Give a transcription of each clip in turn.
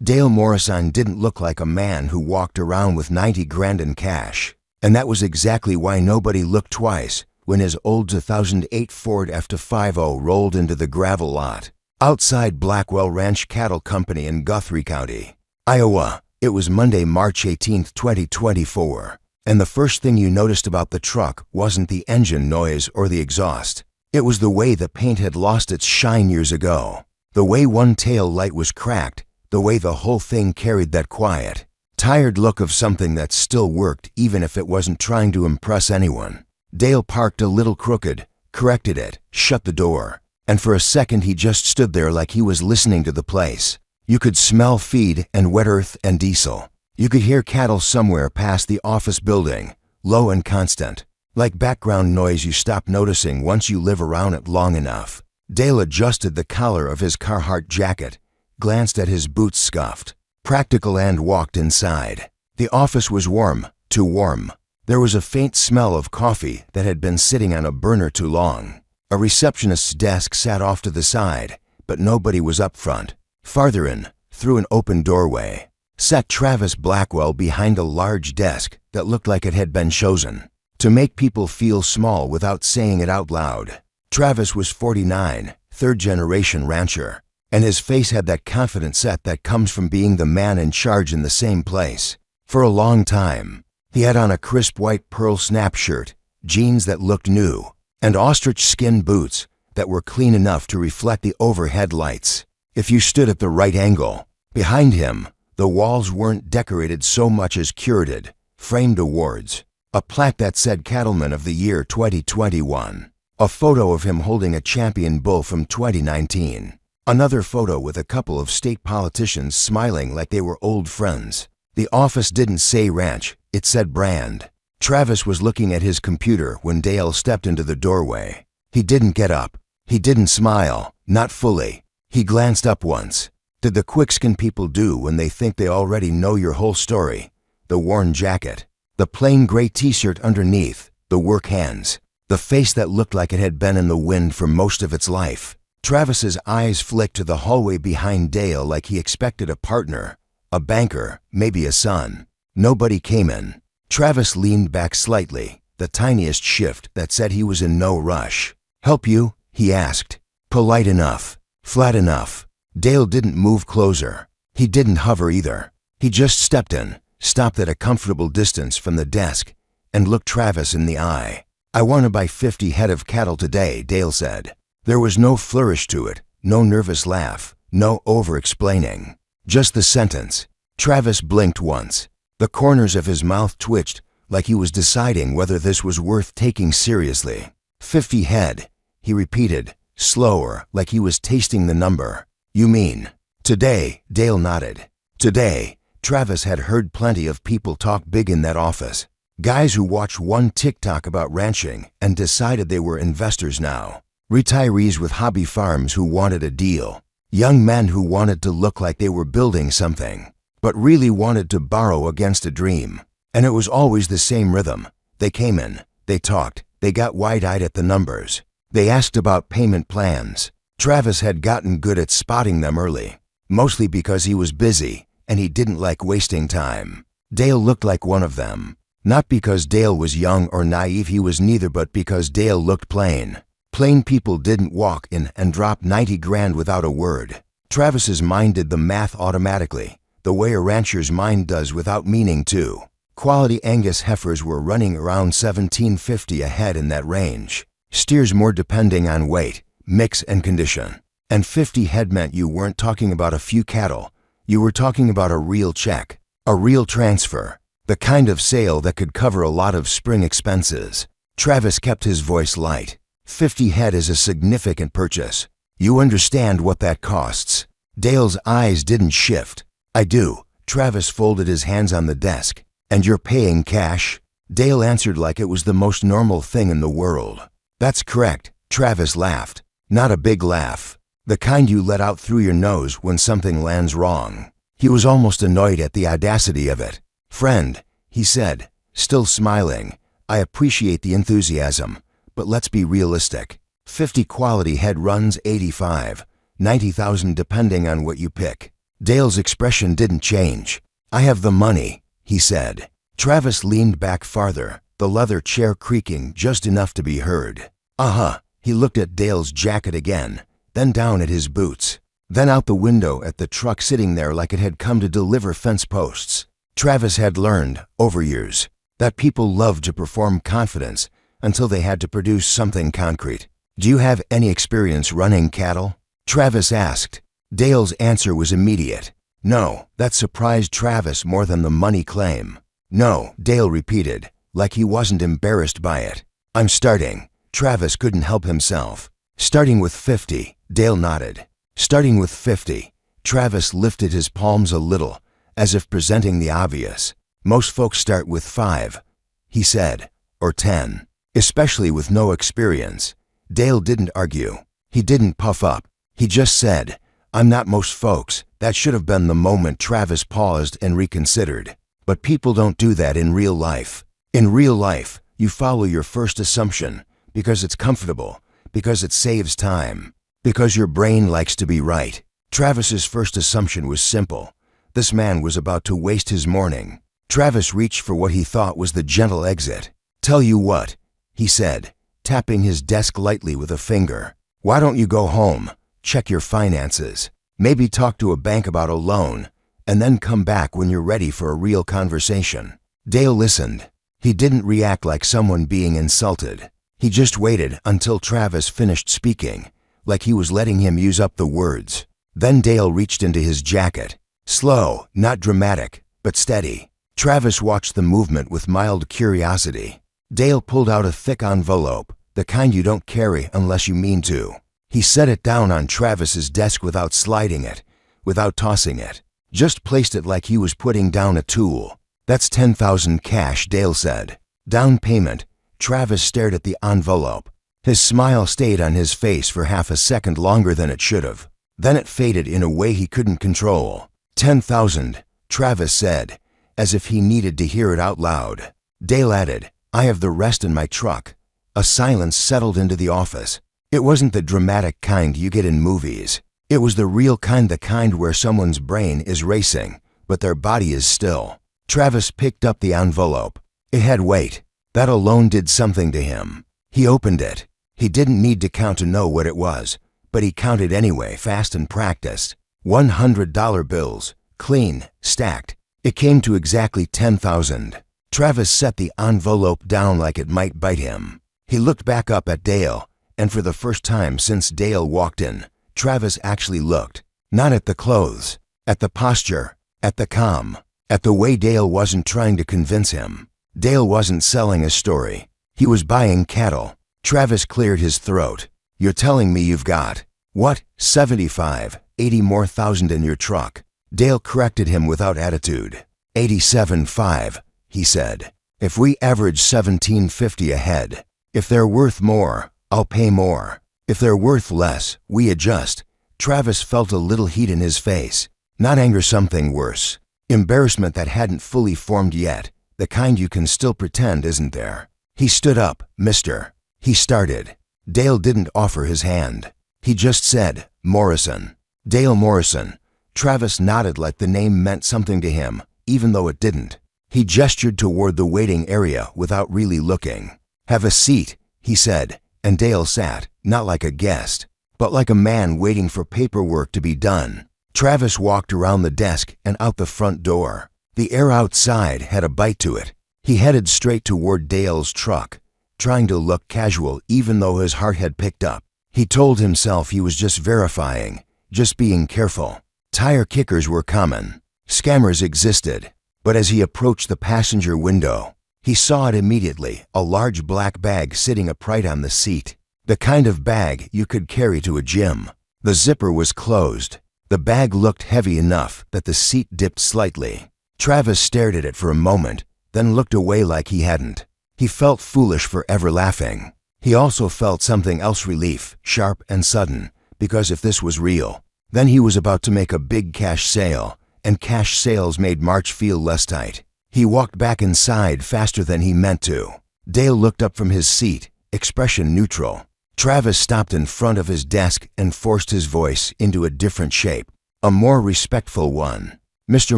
Dale Morrison didn't look like a man who walked around with 90 grand in cash. And that was exactly why nobody looked twice when his old 2008 Ford F-250 rolled into the gravel lot outside Blackwell Ranch Cattle Company in Guthrie County, Iowa. It was Monday, March 18, 2024. And the first thing you noticed about the truck wasn't the engine noise or the exhaust. It was the way the paint had lost its shine years ago. The way one tail light was cracked. The way the whole thing carried that quiet, tired look of something that still worked even if it wasn't trying to impress anyone. Dale parked a little crooked, corrected it, shut the door, and for a second he just stood there like he was listening to the place. You could smell feed and wet earth and diesel. You could hear cattle somewhere past the office building, low and constant, like background noise you stop noticing once you live around it long enough. Dale adjusted the collar of his Carhartt jacket, glanced at his boots scuffed, practical, and walked inside. The office was warm, too warm. There was a faint smell of coffee that had been sitting on a burner too long. A receptionist's desk sat off to the side, but nobody was up front. Farther in, through an open doorway, sat Travis Blackwell behind a large desk that looked like it had been chosen to make people feel small without saying it out loud. Travis was 49, third-generation rancher, and his face had that confident set that comes from being the man in charge in the same place. For a long time, he had on a crisp white pearl snap shirt, jeans that looked new, and ostrich skin boots that were clean enough to reflect the overhead lights. If you stood at the right angle, behind him, the walls weren't decorated so much as curated, framed awards. A plaque that said Cattleman of the Year 2021. A photo of him holding a champion bull from 2019. Another photo with a couple of state politicians smiling like they were old friends. The office didn't say ranch, it said brand. Travis was looking at his computer when Dale stepped into the doorway. He didn't get up. He didn't smile, not fully. He glanced up once. Did the quickskin people do when they think they already know your whole story? The worn jacket, the plain gray t-shirt underneath, the work hands, the face that looked like it had been in the wind for most of its life. Travis's eyes flicked to the hallway behind Dale like he expected a partner, a banker, maybe a son. Nobody came in. Travis leaned back slightly, the tiniest shift that said he was in no rush. "Help you?" he asked. Polite enough, flat enough. Dale didn't move closer. He didn't hover either. He just stepped in, stopped at a comfortable distance from the desk, and looked Travis in the eye. "I want to buy 50 head of cattle today," Dale said. There was no flourish to it, no nervous laugh, no over-explaining. Just the sentence. Travis blinked once. The corners of his mouth twitched like he was deciding whether this was worth taking seriously. 50 head, he repeated, slower, like he was tasting the number. "You mean today?" Dale nodded. Today, Travis had heard plenty of people talk big in that office. Guys who watched one TikTok about ranching and decided they were investors now. Retirees with hobby farms who wanted a deal. Young men who wanted to look like they were building something, but really wanted to borrow against a dream. And it was always the same rhythm. They came in, they talked, they got wide-eyed at the numbers. They asked about payment plans. Travis had gotten good at spotting them early, mostly because he was busy and he didn't like wasting time. Dale looked like one of them. Not because Dale was young or naive, he was neither, but because Dale looked plain. Plain people didn't walk in and drop 90 grand without a word. Travis's mind did the math automatically, the way a rancher's mind does without meaning to. Quality Angus heifers were running around $17.50 a head in that range. Steers more depending on weight, mix, and condition. And 50 head meant you weren't talking about a few cattle. You were talking about a real check, a real transfer, the kind of sale that could cover a lot of spring expenses. Travis kept his voice light. 50 head is a significant purchase. You understand what that costs. Dale's eyes didn't shift. "I do." Travis folded his hands on the desk. "And you're paying cash?" Dale answered like it was the most normal thing in the world. "That's correct." Travis laughed. Not a big laugh. The kind you let out through your nose when something lands wrong. He was almost annoyed at the audacity of it. "Friend," he said, still smiling, "I appreciate the enthusiasm, but let's be realistic. 50 quality head runs 85, 90,000 depending on what you pick. Dale's expression didn't change. "I have the money," he said. Travis leaned back farther, the leather chair creaking just enough to be heard. "Uh-huh." He looked at Dale's jacket again, then down at his boots, then out the window at the truck sitting there like it had come to deliver fence posts. Travis had learned, over years, that people loved to perform confidence until they had to produce something concrete. "Do you have any experience running cattle?" Travis asked. Dale's answer was immediate. "No." That surprised Travis more than the money claim. "No," Dale repeated, like he wasn't embarrassed by it. "I'm starting." Travis couldn't help himself. "Starting with 50, Dale nodded. "Starting with 50. Travis lifted his palms a little, as if presenting the obvious. "Most folks start with 5, he said, "or 10, especially with no experience." Dale didn't argue. He didn't puff up. He just said, "I'm not most folks." That should have been the moment Travis paused and reconsidered. But people don't do that in real life. In real life, you follow your first assumption because it's comfortable, because it saves time, because your brain likes to be right. Travis's first assumption was simple. This man was about to waste his morning. Travis reached for what he thought was the gentle exit. "Tell you what," he said, tapping his desk lightly with a finger. "Why don't you go home, check your finances, maybe talk to a bank about a loan, and then come back when you're ready for a real conversation?" Dale listened. He didn't react like someone being insulted. He just waited until Travis finished speaking, like he was letting him use up the words. Then Dale reached into his jacket. Slow, not dramatic, but steady. Travis watched the movement with mild curiosity. Dale pulled out a thick envelope, the kind you don't carry unless you mean to. He set it down on Travis's desk without sliding it, without tossing it. Just placed it like he was putting down a tool. "That's 10,000 cash," Dale said. "Down payment." Travis stared at the envelope. His smile stayed on his face for half a second longer than it should have. Then it faded in a way he couldn't control. 10,000, Travis said, as if he needed to hear it out loud. Dale added, "I have the rest in my truck." A silence settled into the office. It wasn't the dramatic kind you get in movies. It was the real kind, the kind where someone's brain is racing, but their body is still. Travis picked up the envelope. It had weight. That alone did something to him. He opened it. He didn't need to count to know what it was, but he counted anyway, fast and practiced. $100 bills, clean, stacked. It came to exactly 10,000. Travis set the envelope down like it might bite him. He looked back up at Dale, and for the first time since Dale walked in, Travis actually looked. Not at the clothes, at the posture, at the calm, at the way Dale wasn't trying to convince him. Dale wasn't selling a story. He was buying cattle. Travis cleared his throat. "You're telling me you've got, what, 75, 80 more thousand in your truck?" Dale corrected him without attitude. 87.5, he said. "If we average 17.50 a head, if they're worth more, I'll pay more. If they're worth less, we adjust." Travis felt a little heat in his face. Not anger, something worse. Embarrassment that hadn't fully formed yet, the kind you can still pretend isn't there. He stood up. "Mister," he started. Dale didn't offer his hand. He just said, "Morrison." Dale Morrison. Travis nodded like the name meant something to him, even though it didn't. He gestured toward the waiting area without really looking. "Have a seat," he said, and Dale sat, not like a guest, but like a man waiting for paperwork to be done. Travis walked around the desk and out the front door. The air outside had a bite to it. He headed straight toward Dale's truck, trying to look casual even though his heart had picked up. He told himself he was just verifying, just being careful. Tire kickers were common. Scammers existed. But as he approached the passenger window, he saw it immediately, a large black bag sitting upright on the seat. The kind of bag you could carry to a gym. The zipper was closed. The bag looked heavy enough that the seat dipped slightly. Travis stared at it for a moment, then looked away like he hadn't. He felt foolish for ever laughing. He also felt something else, relief, sharp and sudden, because if this was real, then he was about to make a big cash sale, and cash sales made March feel less tight. He walked back inside faster than he meant to. Dale looked up from his seat, expression neutral. Travis stopped in front of his desk and forced his voice into a different shape. a more respectful one. "Mr.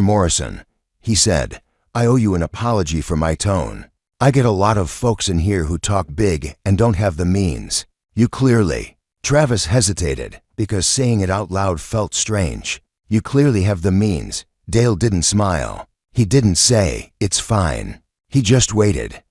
Morrison," he said, "I owe you an apology for my tone. I get a lot of folks in here who talk big and don't have the means. You clearly—" Travis hesitated because saying it out loud felt strange. "You clearly have the means." Dale didn't smile. He didn't say, "It's fine." He just waited.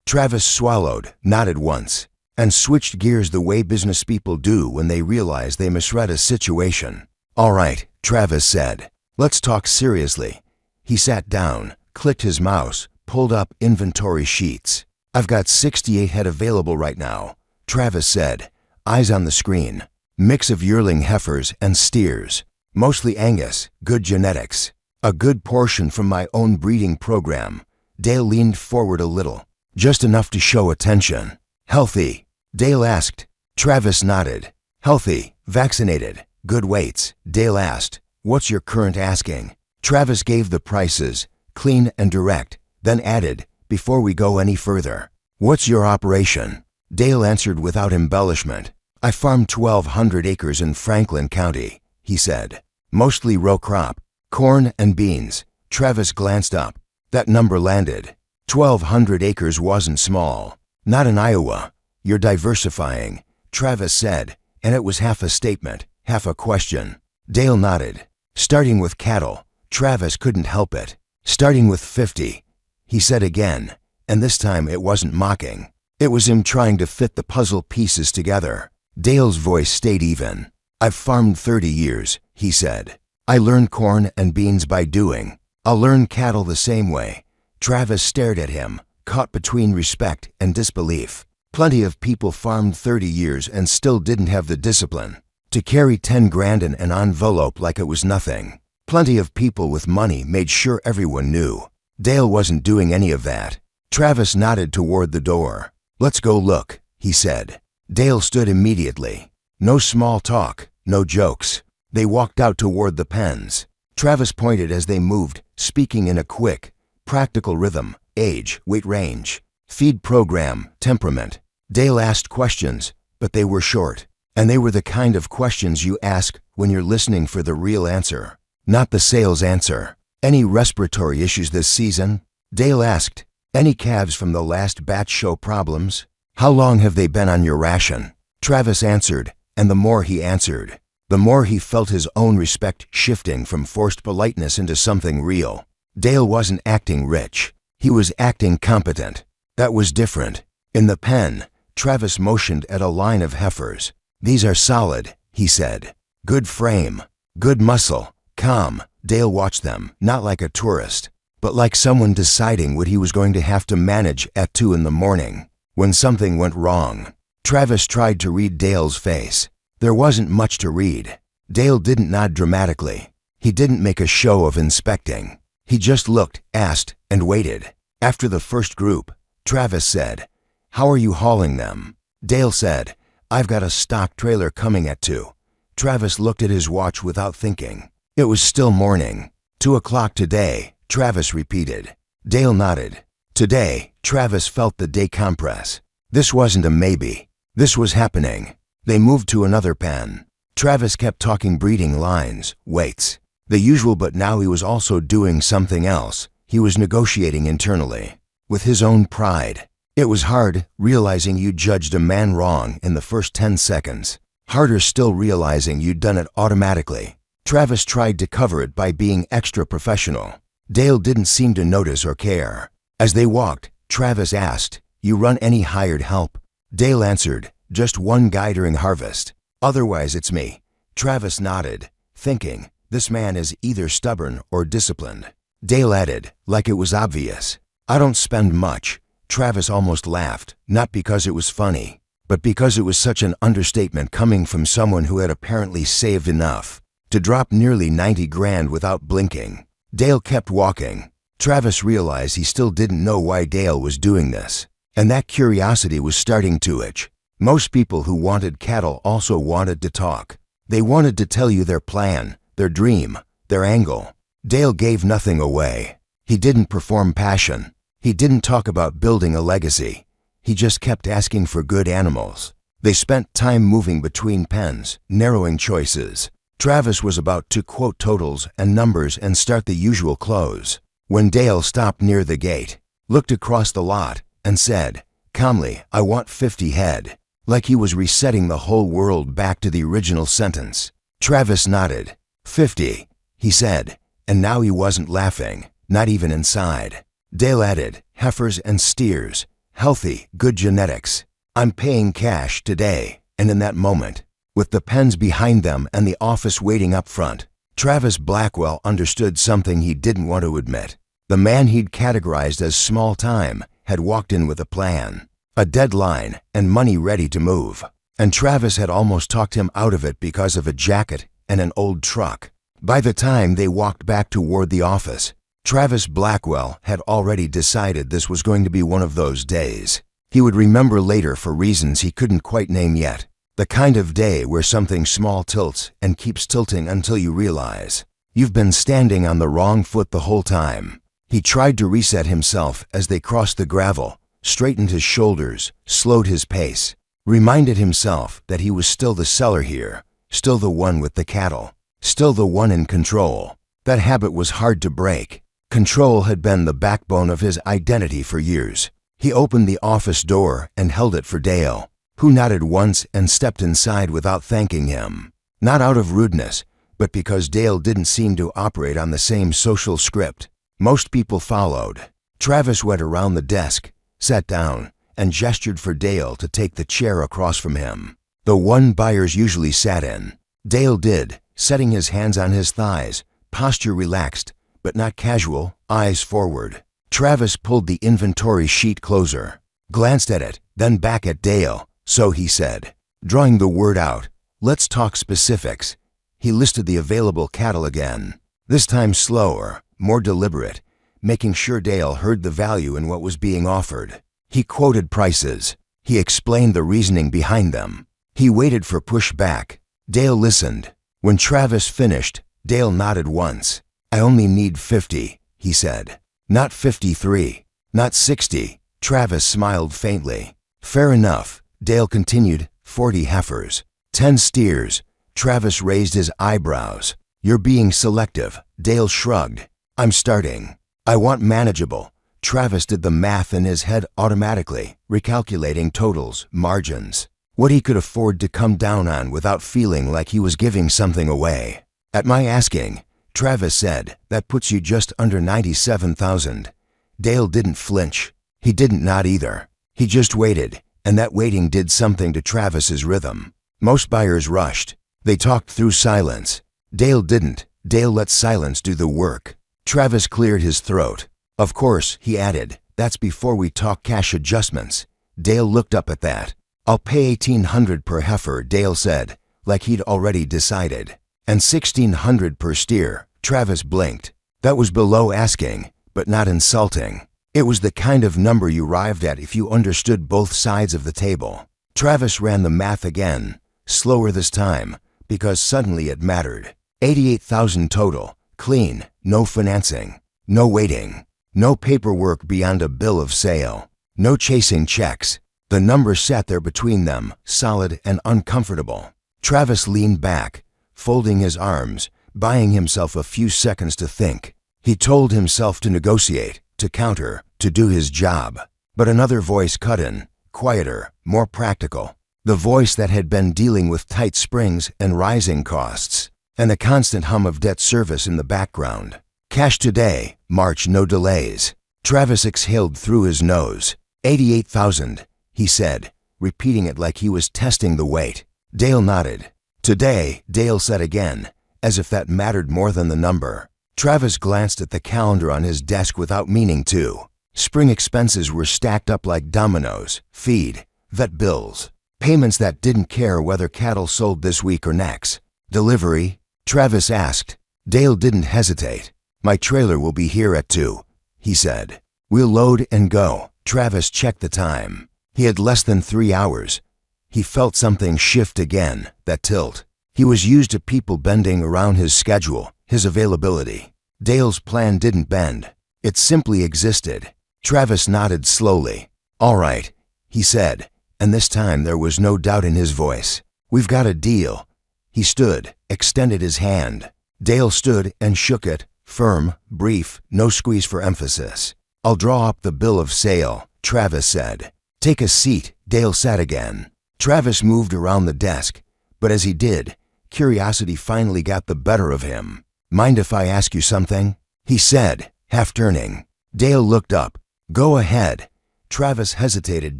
Travis swallowed, nodded once, and switched gears the way business people do when they realize they misread a situation. "All right," Travis said. "Let's talk seriously." He sat down, clicked his mouse, pulled up inventory sheets. "I've got 68 head available right now," Travis said, eyes on the screen. "Mix of yearling heifers and steers. Mostly Angus, good genetics. A good portion from my own breeding program." Dale leaned forward a little, just enough to show attention. "Healthy?" Dale asked. Travis nodded. "Healthy, vaccinated, good weights." Dale asked, "What's your current asking?" Travis gave the prices, clean and direct, then added, "Before we go any further, what's your operation?" Dale answered without embellishment. "I farm 1,200 acres in Franklin County," he said. "Mostly row crop, corn and beans." Travis glanced up. That number landed. 1,200 acres wasn't small. "Not in Iowa." "You're diversifying," Travis said, and it was half a statement, half a question. Dale nodded. "Starting with cattle." Travis couldn't help it. "Starting with 50, he said again, and this time it wasn't mocking. It was him trying to fit the puzzle pieces together. Dale's voice stayed even. "I've farmed 30 years, he said. "I learned corn and beans by doing. I'll learn cattle the same way." Travis stared at him, caught between respect and disbelief. Plenty of people farmed 30 years and still didn't have the discipline to carry 10 grand in an envelope like it was nothing. Plenty of people with money made sure everyone knew. Dale wasn't doing any of that. Travis nodded toward the door. "Let's go look," he said. Dale stood immediately. No small talk, no jokes. They walked out toward the pens. Travis pointed as they moved, speaking in a quick, practical rhythm: age, weight range, feed program, temperament. Dale asked questions, but they were short, and they were the kind of questions you ask when you're listening for the real answer, not the sales answer. "Any respiratory issues this season?" Dale asked. "Any calves from the last batch show problems?" "How long have they been on your ration?" Travis answered, and the more he answered, the more he felt his own respect shifting from forced politeness into something real. Dale wasn't acting rich. He was acting competent. That was different. In the pen, Travis motioned at a line of heifers. "These are solid," he said. "Good frame, good muscle, calm." Dale watched them, not like a tourist, but like someone deciding what he was going to have to manage at 2 in the morning when something went wrong. Travis tried to read Dale's face. There wasn't much to read. Dale didn't nod dramatically. He didn't make a show of inspecting. He just looked, asked, and waited. After the first group, Travis said, "How are you hauling them?" Dale said, "I've got a stock trailer coming at 2. Travis looked at his watch without thinking. It was still morning. 2 o'clock today, Travis repeated. Dale nodded. Today, Travis felt the day compress. This wasn't a maybe. This was happening. They moved to another pen. Travis kept talking breeding lines, weights, the usual, but now he was also doing something else. He was negotiating internally, with his own pride. It was hard, realizing you judged a man wrong in the first 10 seconds. Harder still realizing you'd done it automatically. Travis tried to cover it by being extra professional. Dale didn't seem to notice or care. As they walked, Travis asked, "You run any hired help?" Dale answered, "Just one guy during harvest. Otherwise it's me." Travis nodded, thinking, this man is either stubborn or disciplined. Dale added, like it was obvious, "I don't spend much." Travis almost laughed, not because it was funny, but because it was such an understatement coming from someone who had apparently saved enough to drop nearly 90 grand without blinking. Dale kept walking. Travis realized he still didn't know why Dale was doing this, and that curiosity was starting to itch. Most people who wanted cattle also wanted to talk. They wanted to tell you their plan, their dream, their angle. Dale gave nothing away. He didn't perform passion. He didn't talk about building a legacy. He just kept asking for good animals. They spent time moving between pens, narrowing choices. Travis was about to quote totals and numbers and start the usual close when Dale stopped near the gate, looked across the lot, and said, calmly, "I want 50 head," like he was resetting the whole world back to the original sentence. Travis nodded. 50, he said, and now he wasn't laughing, not even inside. Dale added, "Heifers and steers, healthy, good genetics. I'm paying cash today." And in that moment, with the pens behind them and the office waiting up front, Travis Blackwell understood something he didn't want to admit. The man he'd categorized as small time had walked in with a plan, a deadline, and money ready to move. And Travis had almost talked him out of it because of a jacket and an old truck. By the time they walked back toward the office, Travis Blackwell had already decided this was going to be one of those days he would remember later for reasons he couldn't quite name yet. The kind of day where something small tilts and keeps tilting until you realize you've been standing on the wrong foot the whole time. He tried to reset himself as they crossed the gravel, straightened his shoulders, slowed his pace, reminded himself that he was still the seller here, still the one with the cattle, still the one in control. That habit was hard to break. Control had been the backbone of his identity for years. He opened the office door and held it for Dale, who nodded once and stepped inside without thanking him. Not out of rudeness, but because Dale didn't seem to operate on the same social script most people followed. Travis went around the desk, sat down, and gestured for Dale to take the chair across from him, the one buyers usually sat in. Dale did, setting his hands on his thighs, posture relaxed, but not casual, eyes forward. Travis pulled the inventory sheet closer, glanced at it, then back at Dale. "So," he said, drawing the word out, "let's talk specifics." He listed the available cattle again, this time slower, more deliberate, making sure Dale heard the value in what was being offered. He quoted prices. He explained the reasoning behind them. He waited for pushback. Dale listened. When Travis finished, Dale nodded once. "I only need 50, he said. "Not 53, not 60. Travis smiled faintly. "Fair enough," Dale continued. 40 heifers, 10 steers. Travis raised his eyebrows. "You're being selective." Dale shrugged. "I'm starting. I want manageable." Travis did the math in his head automatically, recalculating totals, margins, what he could afford to come down on without feeling like he was giving something away. "At my asking," Travis said, "that puts you just under 97,000. Dale didn't flinch. He didn't nod either. He just waited, and that waiting did something to Travis's rhythm. Most buyers rushed. They talked through silence. Dale didn't. Dale let silence do the work. Travis cleared his throat. "Of course," he added, "that's before we talk cash adjustments." Dale looked up at that. "I'll pay 1,800 per heifer," Dale said, like he'd already decided. "And 1,600 per steer." Travis blinked. That was below asking, but not insulting. It was the kind of number you arrived at if you understood both sides of the table. Travis ran the math again, slower this time, because suddenly it mattered. 88,000 total, clean, no financing, no waiting, no paperwork beyond a bill of sale, no chasing checks. The number sat there between them, solid and uncomfortable. Travis leaned back, folding his arms, buying himself a few seconds to think. He told himself to negotiate, to counter, to do his job. But another voice cut in, quieter, more practical. The voice that had been dealing with tight springs and rising costs, and a constant hum of debt service in the background. "Cash today, March, no delays." Travis exhaled through his nose. 88,000, he said, repeating it like he was testing the weight. Dale nodded. "Today," Dale said again, as if that mattered more than the number. Travis glanced at the calendar on his desk without meaning to. Spring expenses were stacked up like dominoes, feed, vet bills, payments that didn't care whether cattle sold this week or next. "Delivery?" Travis asked. Dale didn't hesitate. "My trailer will be here at 2, he said. "We'll load and go." Travis checked the time. He had less than 3 hours. He felt something shift again, that tilt. He was used to people bending around his schedule, his availability. Dale's plan didn't bend. It simply existed. Travis nodded slowly. "All right," he said, and this time there was no doubt in his voice. "We've got a deal." He stood, extended his hand. Dale stood and shook it, firm, brief, no squeeze for emphasis. "I'll draw up the bill of sale," Travis said. "Take a seat." Dale sat again. Travis moved around the desk, but as he did, curiosity finally got the better of him. "Mind if I ask you something?" he said, half turning. Dale looked up. "Go ahead." Travis hesitated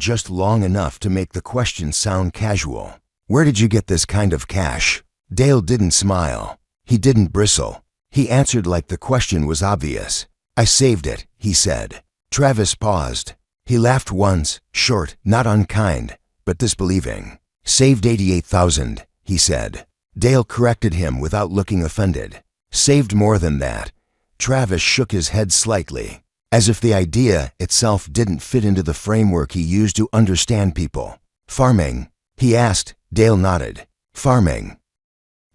just long enough to make the question sound casual. "Where did you get this kind of cash?" Dale didn't smile. He didn't bristle. He answered like the question was obvious. "I saved it," he said. Travis paused. He laughed once, short, not unkind, but disbelieving. "Saved 88,000, he said. Dale corrected him without looking offended. "Saved more than that." Travis shook his head slightly, as if the idea itself didn't fit into the framework he used to understand people. "Farming?" he asked. Dale nodded. "Farming."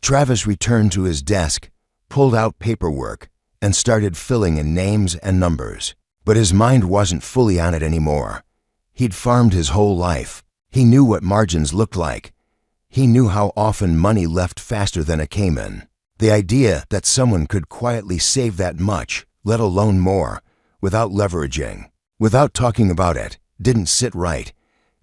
Travis returned to his desk, pulled out paperwork, and started filling in names and numbers. But his mind wasn't fully on it anymore. He'd farmed his whole life. He knew what margins looked like. He knew how often money left faster than it came in. The idea that someone could quietly save that much, let alone more, without leveraging, without talking about it, didn't sit right.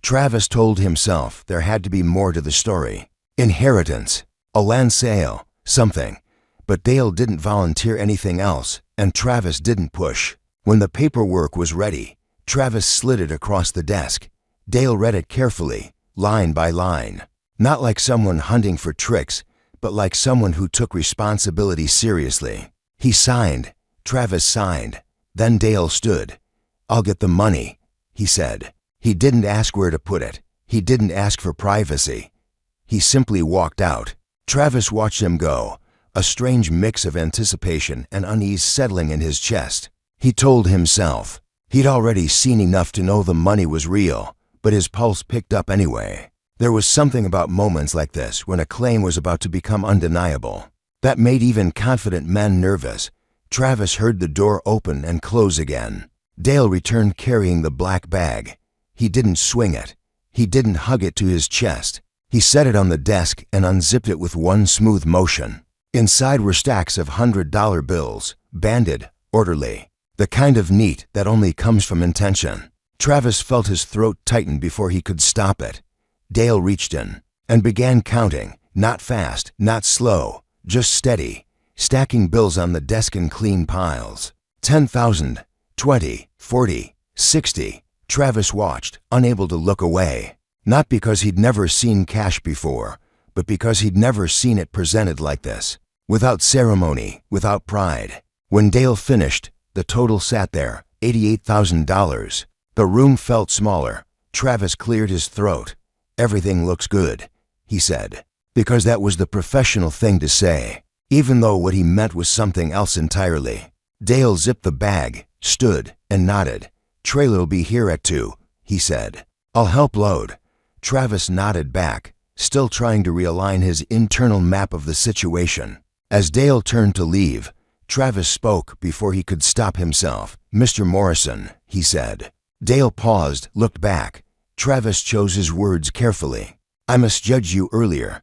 Travis told himself there had to be more to the story. Inheritance, a land sale, something. But Dale didn't volunteer anything else, and Travis didn't push. When the paperwork was ready, Travis slid it across the desk. Dale read it carefully, line by line. Not like someone hunting for tricks, but like someone who took responsibility seriously. He signed. Travis signed. Then Dale stood. "I'll get the money," he said. He didn't ask where to put it. He didn't ask for privacy. He simply walked out. Travis watched him go, a strange mix of anticipation and unease settling in his chest. He told himself he'd already seen enough to know the money was real, but his pulse picked up anyway. There was something about moments like this when a claim was about to become undeniable that made even confident men nervous. Travis heard the door open and close again. Dale returned carrying the black bag. He didn't swing it. He didn't hug it to his chest. He set it on the desk and unzipped it with one smooth motion. Inside were stacks of $100 bills, banded, orderly, the kind of neat that only comes from intention. Travis felt his throat tighten before he could stop it. Dale reached in and began counting, not fast, not slow, just steady, stacking bills on the desk in clean piles. 10,000, 20, 40, 60. Travis watched, unable to look away. Not because he'd never seen cash before, but because he'd never seen it presented like this. Without ceremony, without pride. When Dale finished, the total sat there, $88,000. The room felt smaller. Travis cleared his throat. "Everything looks good," he said, because that was the professional thing to say, even though what he meant was something else entirely. Dale zipped the bag, stood, and nodded. "Trailer'll be here at 2, he said. "I'll help load." Travis nodded back, still trying to realign his internal map of the situation. As Dale turned to leave, Travis spoke before he could stop himself. "Mr. Morrison," he said. Dale paused, looked back. Travis chose his words carefully. "I misjudged you earlier."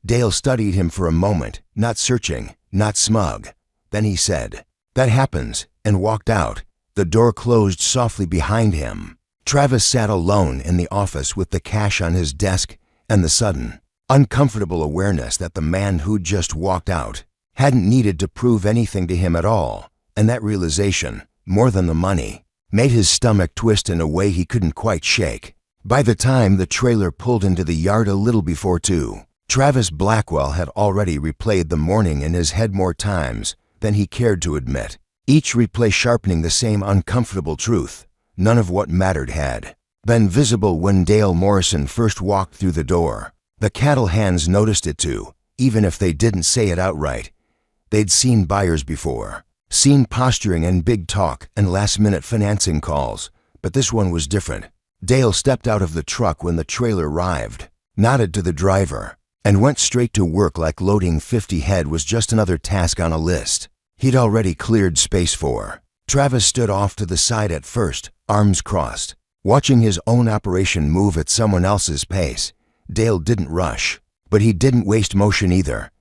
Dale studied him for a moment, not searching, not smug. Then he said, "That happens," and walked out. The door closed softly behind him. Travis sat alone in the office with the cash on his desk and the sudden, uncomfortable awareness that the man who'd just walked out hadn't needed to prove anything to him at all, and that realization, more than the money, made his stomach twist in a way he couldn't quite shake. By the time the trailer pulled into the yard a little before 2, Travis Blackwell had already replayed the morning in his head more times than he cared to admit, each replay sharpening the same uncomfortable truth. None of what mattered had been visible when Dale Morrison first walked through the door. The cattle hands noticed it too, even if they didn't say it outright. They'd seen buyers before, seen posturing and big talk and last-minute financing calls, but this one was different. Dale stepped out of the truck when the trailer arrived, nodded to the driver, and went straight to work like loading 50 head was just another task on a list he'd already cleared space for. Travis stood off to the side at first, arms crossed, watching his own operation move at someone else's pace. Dale didn't rush, But he didn't waste motion either.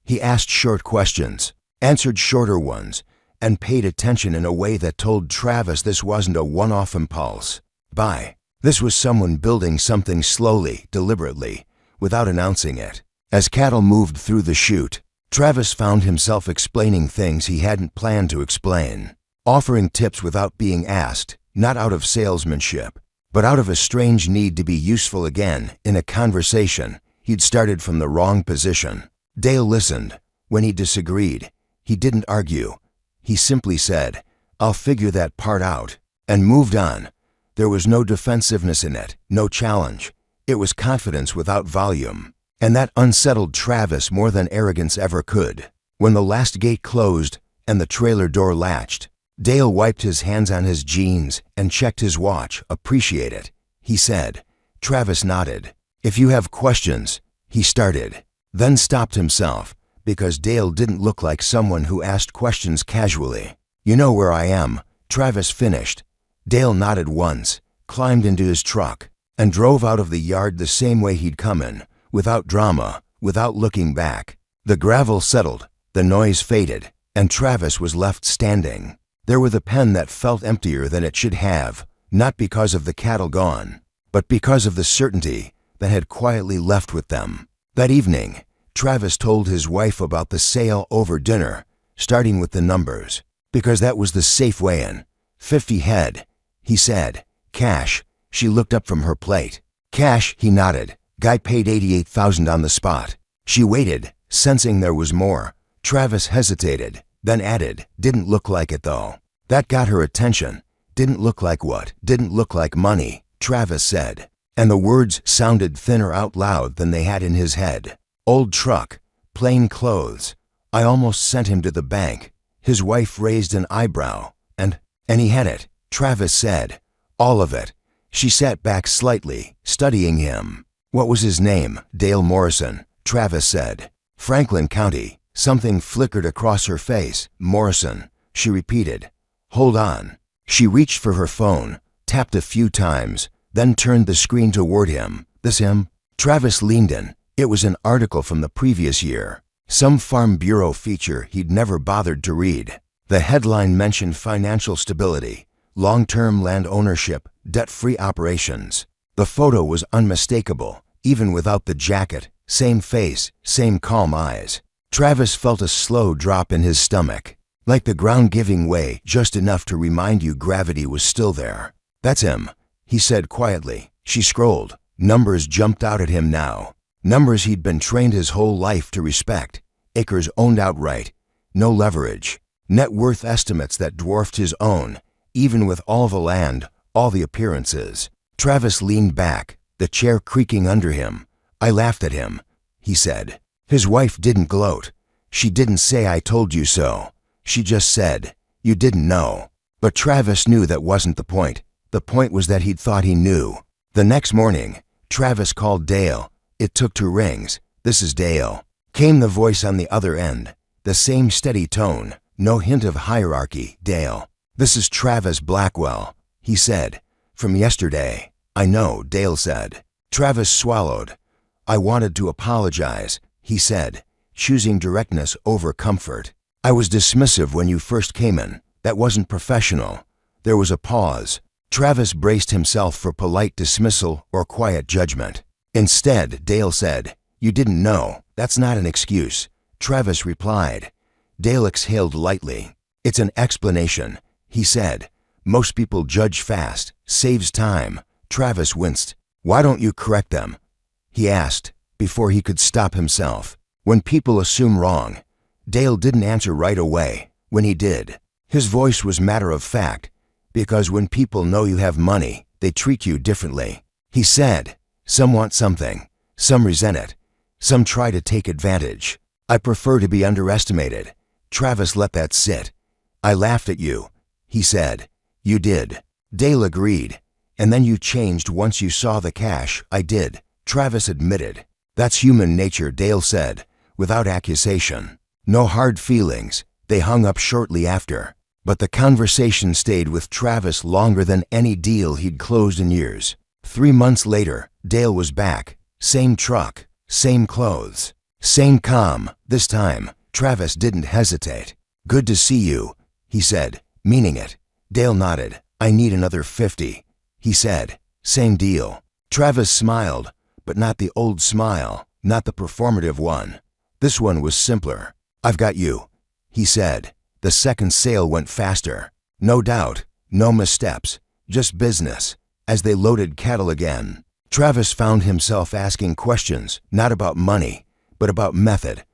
He asked short questions, answered shorter ones, and paid attention in a way that told Travis this wasn't a one-off impulse buy. This was someone building something slowly, deliberately, without announcing it. As cattle moved through the chute, Travis found himself explaining things he hadn't planned to explain, offering tips without being asked, not out of salesmanship, but out of a strange need to be useful again in a conversation he'd started from the wrong position. Dale listened. When he disagreed, he didn't argue. He simply said, "I'll figure that part out," and moved on. There was no defensiveness in it, no challenge. It was confidence without volume. And that unsettled Travis more than arrogance ever could. When the last gate closed and the trailer door latched, Dale wiped his hands on his jeans and checked his watch. "Appreciate it," he said. Travis nodded. "If you have questions," he started, then stopped himself because Dale didn't look like someone who asked questions casually. "You know where I am," Travis finished. Dale nodded once, climbed into his truck, and drove out of the yard the same way he'd come in, without drama, without looking back. The gravel settled, the noise faded, and Travis was left standing there with a pen that felt emptier than it should have, not because of the cattle gone, but because of the certainty that had quietly left with them. That evening, Travis told his wife about the sale over dinner, starting with the numbers, because that was the safe way in. 50 head, he said. "Cash." She looked up from her plate. "Cash," he nodded. "Guy paid $88,000 on the spot." She waited, sensing there was more. Travis hesitated, then added, "Didn't look like it though." That got her attention. "Didn't look like what?" "Didn't look like money," Travis said. And the words sounded thinner out loud than they had in his head. "Old truck, plain clothes. I almost sent him to the bank." His wife raised an eyebrow. And he had it," Travis said. "All of it." She sat back slightly, studying him. "What was his name?" "Dale Morrison," Travis said. "Franklin County." Something flickered across her face. "Morrison," she repeated. "Hold on." She reached for her phone, tapped a few times, then turned the screen toward him. "This him?" Travis leaned in. It was an article from the previous year, some Farm Bureau feature he'd never bothered to read. The headline mentioned financial stability, long-term land ownership, debt-free operations. The photo was unmistakable, even without the jacket. Same face, same calm eyes. Travis felt a slow drop in his stomach, like the ground giving way just enough to remind you gravity was still there. "That's him," he said quietly. She scrolled. Numbers jumped out at him now. Numbers he'd been trained his whole life to respect. Acres owned outright. No leverage. Net worth estimates that dwarfed his own, even with all the land, all the appearances. Travis leaned back, the chair creaking under him. "I laughed at him," he said. His wife didn't gloat. She didn't say, "I told you so." She just said, "You didn't know." But Travis knew that wasn't the point. The point was that he'd thought he knew. The next morning, Travis called Dale. It took 2 rings. "This is Dale," came the voice on the other end. The same steady tone. No hint of hierarchy. "Dale, this is Travis Blackwell," he said. "From yesterday." "I know," Dale said. Travis swallowed. "I wanted to apologize," he said, choosing directness over comfort. "I was dismissive when you first came in. That wasn't professional." There was a pause. Travis braced himself for polite dismissal or quiet judgment. Instead, Dale said, "You didn't know. That's not an excuse." Travis replied. Dale exhaled lightly. "It's an explanation," he said. "Most people judge fast. Saves time." Travis winced. "Why don't you correct them?" he asked, before he could stop himself. "When people assume wrong." Dale didn't answer right away. When he did, his voice was matter of fact, because when people know you have money, they treat you differently. He said, "Some want something. Some resent it. Some try to take advantage. I prefer to be underestimated." Travis let that sit. "I laughed at you," he said. "You did." Dale agreed. "And then you changed once you saw the cash." "I did," Travis admitted. "That's human nature," Dale said, without accusation. No hard feelings. They hung up shortly after. But the conversation stayed with Travis longer than any deal he'd closed in years. 3 months later, Dale was back. Same truck, Same clothes. Same calm. This time, Travis didn't hesitate. "Good to see you," he said, meaning it. Dale nodded. "I need another 50, he said. "Same deal." Travis smiled, but not the old smile, not the performative one. This one was simpler. "I've got you," he said. The second sale went faster. No doubt, no missteps, just business. As they loaded cattle again, Travis found himself asking questions, not about money, but about method.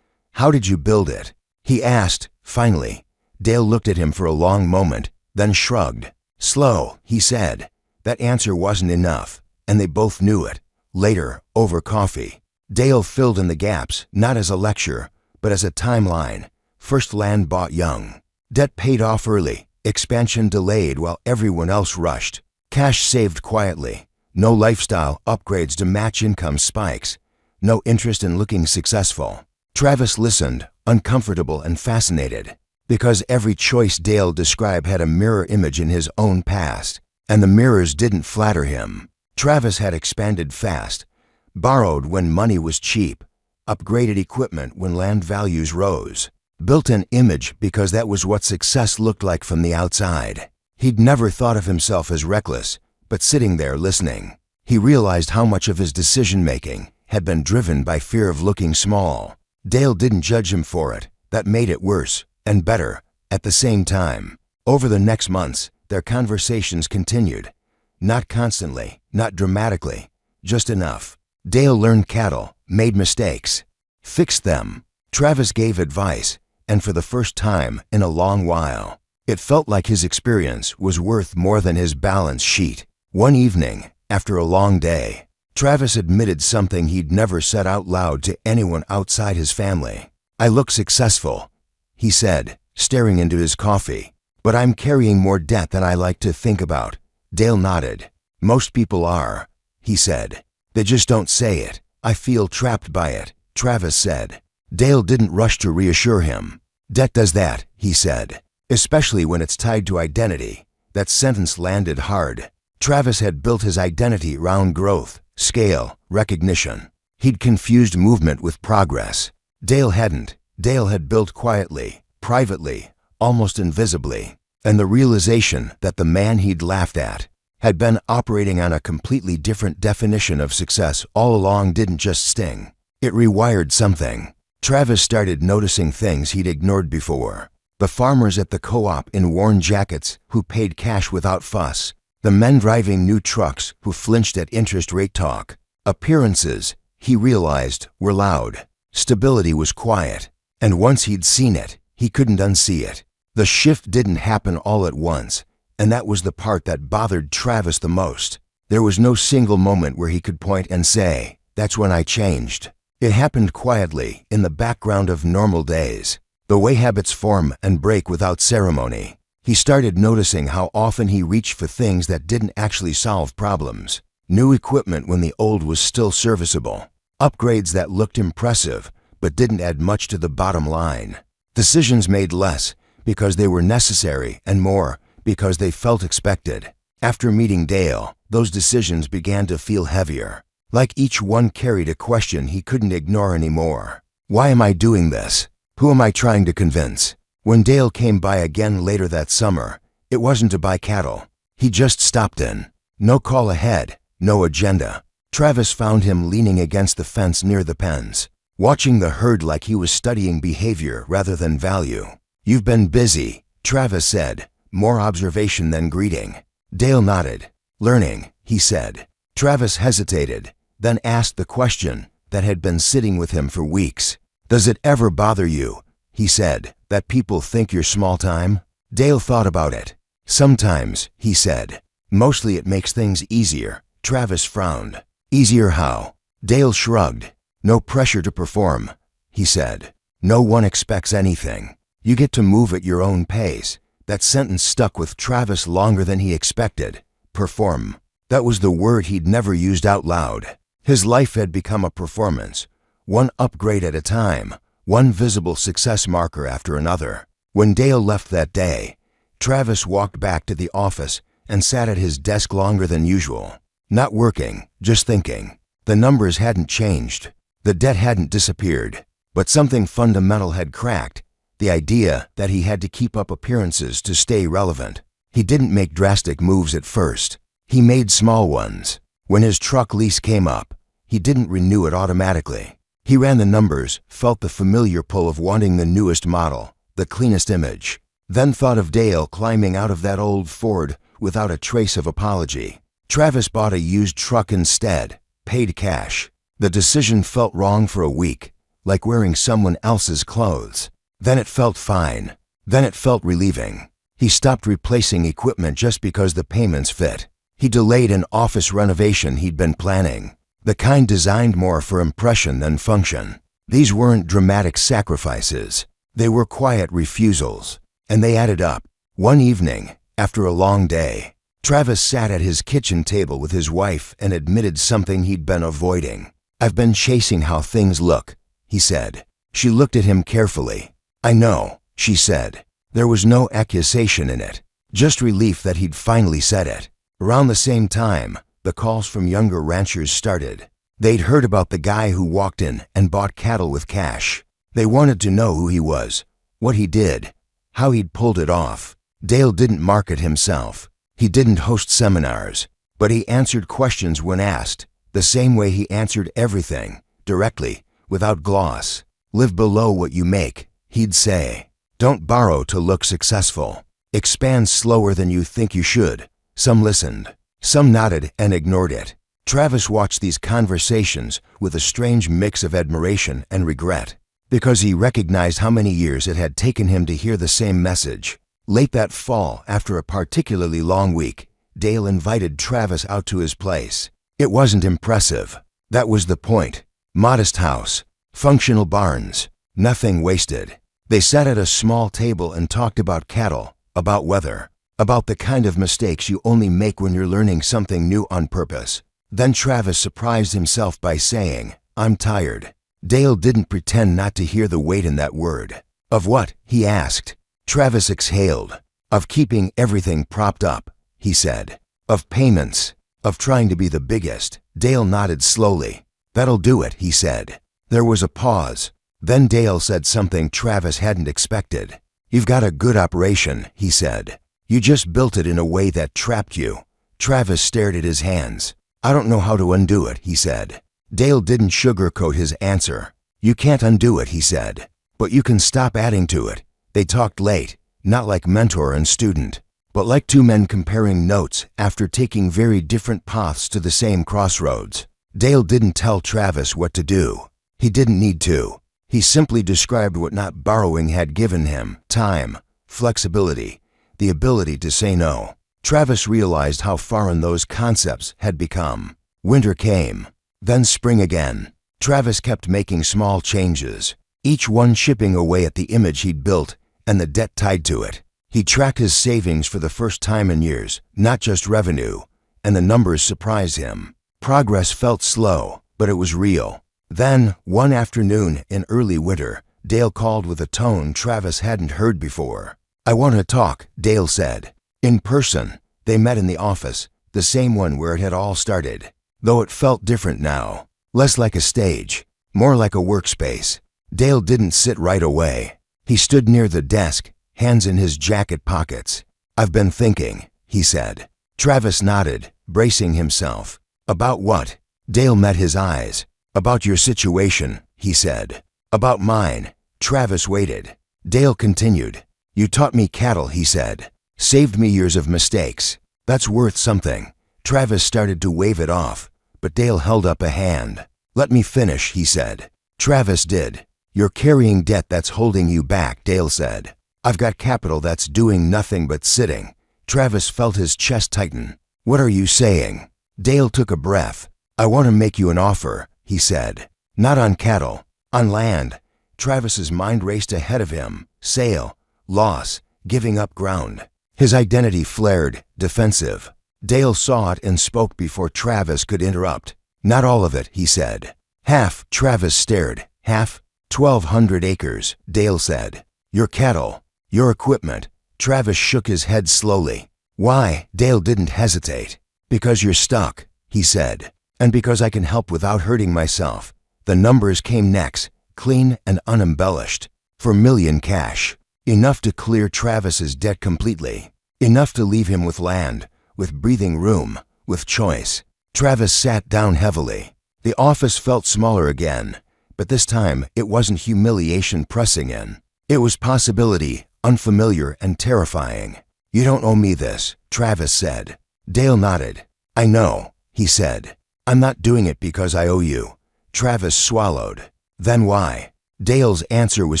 "How did you build it?" he asked, finally. Dale looked at him for a long moment, then shrugged. "Slow," he said. That answer wasn't enough, and they both knew it. Later, over coffee, Dale filled in the gaps, not as a lecture, but as a timeline. First land bought young. Debt paid off early. Expansion delayed while everyone else rushed. Cash saved quietly. No lifestyle upgrades to match income spikes. No interest in looking successful. Travis listened, uncomfortable and fascinated, because every choice Dale described had a mirror image in his own past, and the mirrors didn't flatter him. Travis had expanded fast, borrowed when money was cheap, upgraded equipment when land values rose, built an image because that was what success looked like from the outside. He'd never thought of himself as reckless, but sitting there listening, he realized how much of his decision-making had been driven by fear of looking small. Dale didn't judge him for it. That made it worse and better at the same time. Over the next months, their conversations continued. Not constantly, not dramatically, just enough. Dale learned cattle, made mistakes, fixed them. Travis gave advice, and for the first time in a long while, it felt like his experience was worth more than his balance sheet. One evening, after a long day, Travis admitted something he'd never said out loud to anyone outside his family. "I look successful," he said, staring into his coffee, "but I'm carrying more debt than I like to think about." Dale nodded. "Most people are," he said. "They just don't say it." "I feel trapped by it," Travis said. Dale didn't rush to reassure him. "Debt does that," he said, "especially when it's tied to identity." That sentence landed hard. Travis had built his identity around growth, scale, recognition. He'd confused movement with progress. Dale hadn't. Dale had built quietly, privately, almost invisibly, and the realization that the man he'd laughed at had been operating on a completely different definition of success all along didn't just sting. It rewired something. Travis started noticing things he'd ignored before. The farmers at the co-op in worn jackets who paid cash without fuss. The men driving new trucks who flinched at interest rate talk. Appearances, he realized, were loud. Stability was quiet. And once he'd seen it, he couldn't unsee it. The shift didn't happen all at once, and that was the part that bothered Travis the most. There was no single moment where he could point and say, "That's when I changed." It happened quietly, in the background of normal days. The way habits form and break without ceremony. He started noticing how often he reached for things that didn't actually solve problems. New equipment when the old was still serviceable. Upgrades that looked impressive, but didn't add much to the bottom line. Decisions made less because they were necessary and more because they felt expected. After meeting Dale, those decisions began to feel heavier. Like each one carried a question he couldn't ignore anymore. Why am I doing this? Who am I trying to convince? When Dale came by again later that summer, it wasn't to buy cattle. He just stopped in. No call ahead, no agenda. Travis found him leaning against the fence near the pens, watching the herd like he was studying behavior rather than value. "You've been busy," Travis said, more observation than greeting. Dale nodded. "Learning," he said. Travis hesitated, then asked the question that had been sitting with him for weeks. "Does it ever bother you," he said, "that people think you're small time?" Dale thought about it. "Sometimes," he said. "Mostly it makes things easier." Travis frowned. "Easier how?" Dale shrugged. "No pressure to perform," he said. "No one expects anything. You get to move at your own pace." That sentence stuck with Travis longer than he expected. Perform. That was the word he'd never used out loud. His life had become a performance, one upgrade at a time, one visible success marker after another. When Dale left that day, Travis walked back to the office and sat at his desk longer than usual. Not working, just thinking. The numbers hadn't changed. The debt hadn't disappeared, but something fundamental had cracked, the idea that he had to keep up appearances to stay relevant. He didn't make drastic moves at first. He made small ones. When his truck lease came up, he didn't renew it automatically. He ran the numbers, felt the familiar pull of wanting the newest model, the cleanest image, then thought of Dale climbing out of that old Ford without a trace of apology. Travis bought a used truck instead, paid cash. The decision felt wrong for a week, like wearing someone else's clothes. Then it felt fine. Then it felt relieving. He stopped replacing equipment just because the payments fit. He delayed an office renovation he'd been planning, the kind designed more for impression than function. These weren't dramatic sacrifices. They were quiet refusals, and they added up. One evening, after a long day, Travis sat at his kitchen table with his wife and admitted something he'd been avoiding. "I've been chasing how things look," he said. She looked at him carefully. "I know," she said. There was no accusation in it, just relief that he'd finally said it. Around the same time, the calls from younger ranchers started. They'd heard about the guy who walked in and bought cattle with cash. They wanted to know who he was, what he did, how he'd pulled it off. Dale didn't market himself. He didn't host seminars, but he answered questions when asked, the same way he answered everything, directly, without gloss. "Live below what you make," he'd say. "Don't borrow to look successful. Expand slower than you think you should." Some listened. Some nodded and ignored it. Travis watched these conversations with a strange mix of admiration and regret, because he recognized how many years it had taken him to hear the same message. Late that fall, after a particularly long week, Dale invited Travis out to his place. It wasn't impressive. That was the point. Modest house, functional barns, nothing wasted. They sat at a small table and talked about cattle, about weather, about the kind of mistakes you only make when you're learning something new on purpose. Then Travis surprised himself by saying, "I'm tired." Dale didn't pretend not to hear the weight in that word. "Of what?" he asked. Travis exhaled. "Of keeping everything propped up," he said. "Of payments. Of trying to be the biggest." Dale nodded slowly. "That'll do it," he said. There was a pause. Then Dale said something Travis hadn't expected. "You've got a good operation," he said. "You just built it in a way that trapped you." Travis stared at his hands. "I don't know how to undo it," he said. Dale didn't sugarcoat his answer. "You can't undo it," he said. "But you can stop adding to it." They talked late, not like mentor and student, but like two men comparing notes after taking very different paths to the same crossroads. Dale didn't tell Travis what to do. He didn't need to. He simply described what not borrowing had given him: time, flexibility, the ability to say no. Travis realized how foreign those concepts had become. Winter came, then spring again. Travis kept making small changes, each one chipping away at the image he'd built and the debt tied to it. He tracked his savings for the first time in years, not just revenue, and the numbers surprised him. Progress felt slow, but it was real. Then, one afternoon in early winter, Dale called with a tone Travis hadn't heard before. "I want to talk," Dale said. In person, they met in the office, the same one where it had all started, though it felt different now. Less like a stage, more like a workspace. Dale didn't sit right away. He stood near the desk, hands in his jacket pockets. "I've been thinking," he said. Travis nodded, bracing himself. "About what?" Dale met his eyes. "About your situation," he said. "About mine." Travis waited. Dale continued. "You taught me cattle," he said. "Saved me years of mistakes. That's worth something." Travis started to wave it off, but Dale held up a hand. "Let me finish," he said. Travis did. "You're carrying debt that's holding you back," Dale said. "I've got capital that's doing nothing but sitting." Travis felt his chest tighten. "What are you saying?" Dale took a breath. "I want to make you an offer," he said. "Not on cattle, on land." Travis's mind raced ahead of him. Sale, loss, giving up ground. His identity flared, defensive. Dale saw it and spoke before Travis could interrupt. "Not all of it," he said. "Half." Travis stared. "Half?" 1,200 acres, Dale said. "Your cattle, your equipment." Travis shook his head slowly. "Why?" Dale didn't hesitate. "Because you're stuck," he said. "And because I can help without hurting myself. The numbers came next, clean and unembellished. $4 million cash. Enough to clear Travis's debt completely. Enough to leave him with land, with breathing room, with choice. Travis sat down heavily. The office felt smaller again, but this time it wasn't humiliation pressing in. It was possibility, unfamiliar and terrifying. "You don't owe me this," Travis said. Dale nodded. "I know," he said. "I'm not doing it because I owe you." Travis swallowed. "Then why?" Dale's answer was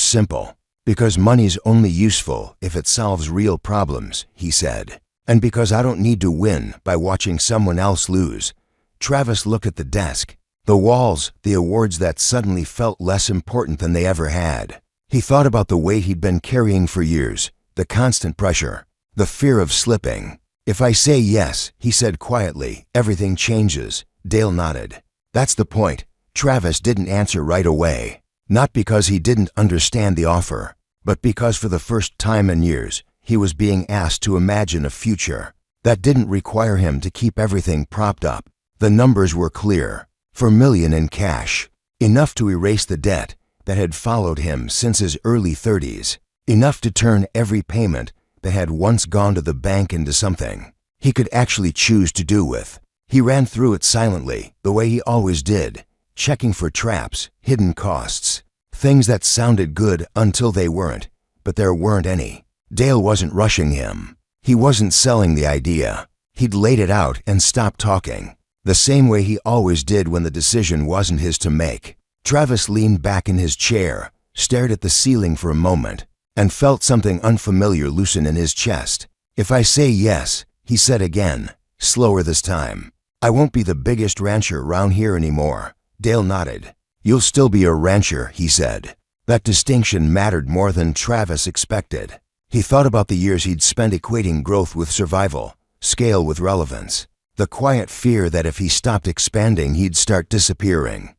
simple. "Because money's only useful if it solves real problems," he said. "And because I don't need to win by watching someone else lose." Travis looked at the desk, the walls, the awards that suddenly felt less important than they ever had. He thought about the weight he'd been carrying for years, the constant pressure, the fear of slipping. "If I say yes," he said quietly, "everything changes." Dale nodded. "That's the point." Travis didn't answer right away. Not because he didn't understand the offer, but because for the first time in years, he was being asked to imagine a future that didn't require him to keep everything propped up. The numbers were clear. $4 million in cash. Enough to erase the debt that had followed him since his early 30s. Enough to turn every payment that had once gone to the bank into something he could actually choose to do with. He ran through it silently, the way he always did, checking for traps, hidden costs, things that sounded good until they weren't, but there weren't any. Dale wasn't rushing him. He wasn't selling the idea. He'd laid it out and stopped talking, the same way he always did when the decision wasn't his to make. Travis leaned back in his chair, stared at the ceiling for a moment, and felt something unfamiliar loosen in his chest. "If I say yes," he said again, slower this time, "I won't be the biggest rancher around here anymore." Dale nodded. "You'll still be a rancher," he said. That distinction mattered more than Travis expected. He thought about the years he'd spent equating growth with survival, scale with relevance, the quiet fear that if he stopped expanding he'd start disappearing.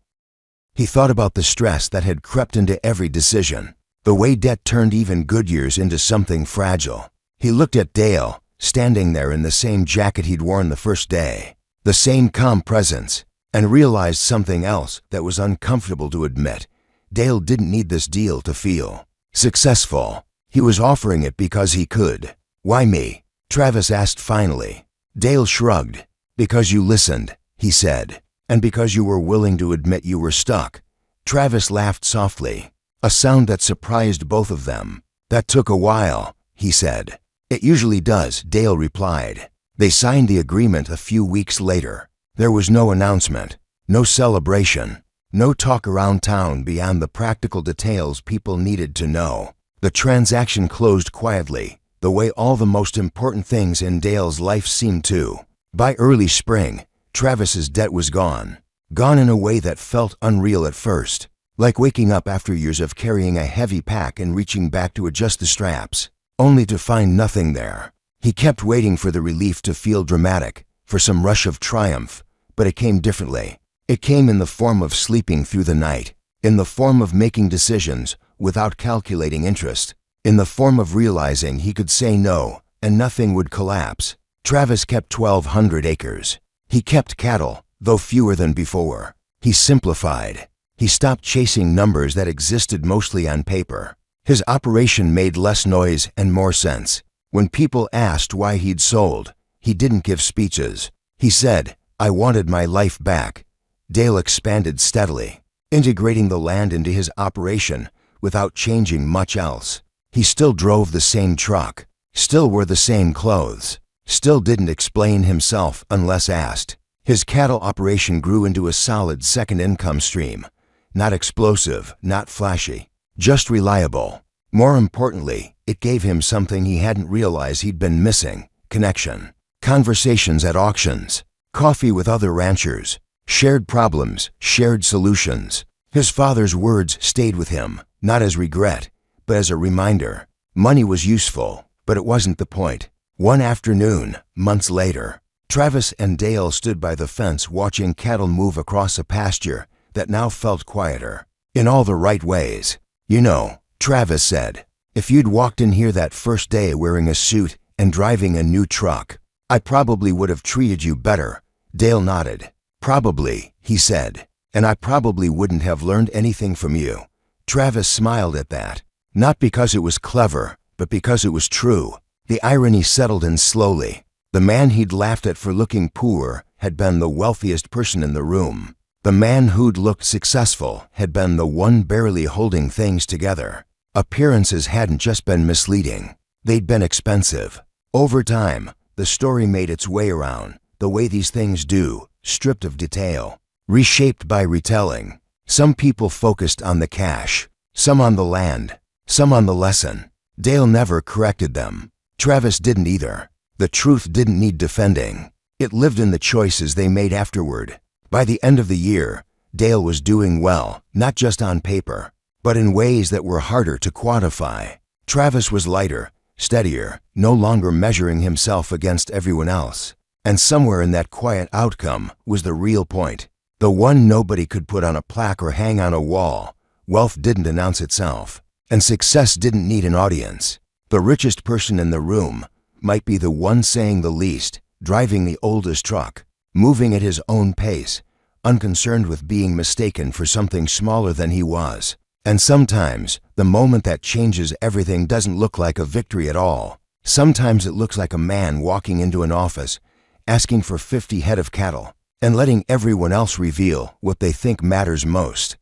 He thought about the stress that had crept into every decision, the way debt turned even good years into something fragile. He looked at Dale, standing there in the same jacket he'd worn the first day, the same calm presence, and realized something else that was uncomfortable to admit. Dale didn't need this deal to feel successful. He was offering it because he could. "Why me?" Travis asked finally. Dale shrugged. "Because you listened," he said, "and because you were willing to admit you were stuck." Travis laughed softly, a sound that surprised both of them. "That took a while," he said. "It usually does," Dale replied. They signed the agreement a few weeks later. There was no announcement, no celebration, no talk around town beyond the practical details people needed to know. The transaction closed quietly, the way all the most important things in Dale's life seemed to. By early spring, Travis's debt was gone. Gone in a way that felt unreal at first, like waking up after years of carrying a heavy pack and reaching back to adjust the straps, only to find nothing there. He kept waiting for the relief to feel dramatic, for some rush of triumph, but it came differently. It came in the form of sleeping through the night, in the form of making decisions without calculating interest, in the form of realizing he could say no and nothing would collapse. Travis kept 1,200 acres. He kept cattle, though fewer than before. He simplified. He stopped chasing numbers that existed mostly on paper. His operation made less noise and more sense. When people asked why he'd sold, he didn't give speeches. He said, "I wanted my life back." Dale expanded steadily, integrating the land into his operation without changing much else. He still drove the same truck, still wore the same clothes, still didn't explain himself unless asked. His cattle operation grew into a solid second income stream. Not explosive, not flashy, just reliable. More importantly, it gave him something he hadn't realized he'd been missing: connection. Conversations at auctions, coffee with other ranchers, shared problems, shared solutions. His father's words stayed with him, not as regret, but as a reminder. Money was useful, but it wasn't the point. One afternoon, months later, Travis and Dale stood by the fence watching cattle move across a pasture that now felt quieter, in all the right ways. "You know," Travis said, "if you'd walked in here that first day wearing a suit and driving a new truck, I probably would have treated you better." Dale nodded. "Probably," he said. and I probably wouldn't have learned anything from you." Travis smiled at that, not because it was clever, but because it was true. The irony settled in slowly. The man he'd laughed at for looking poor had been the wealthiest person in the room. The man who'd looked successful had been the one barely holding things together. Appearances hadn't just been misleading. They'd been expensive. Over time, the story made its way around, the way these things do, stripped of detail, reshaped by retelling. Some people focused on the cash, some on the land, some on the lesson. Dale never corrected them. Travis didn't either. The truth didn't need defending. It lived in the choices they made afterward. By the end of the year, Dale was doing well, not just on paper, but in ways that were harder to quantify. Travis was lighter, steadier, no longer measuring himself against everyone else. And somewhere in that quiet outcome was the real point, the one nobody could put on a plaque or hang on a wall. Wealth didn't announce itself, and success didn't need an audience. The richest person in the room might be the one saying the least, driving the oldest truck, moving at his own pace, unconcerned with being mistaken for something smaller than he was. And sometimes, the moment that changes everything doesn't look like a victory at all. Sometimes it looks like a man walking into an office, asking for 50 head of cattle, and letting everyone else reveal what they think matters most.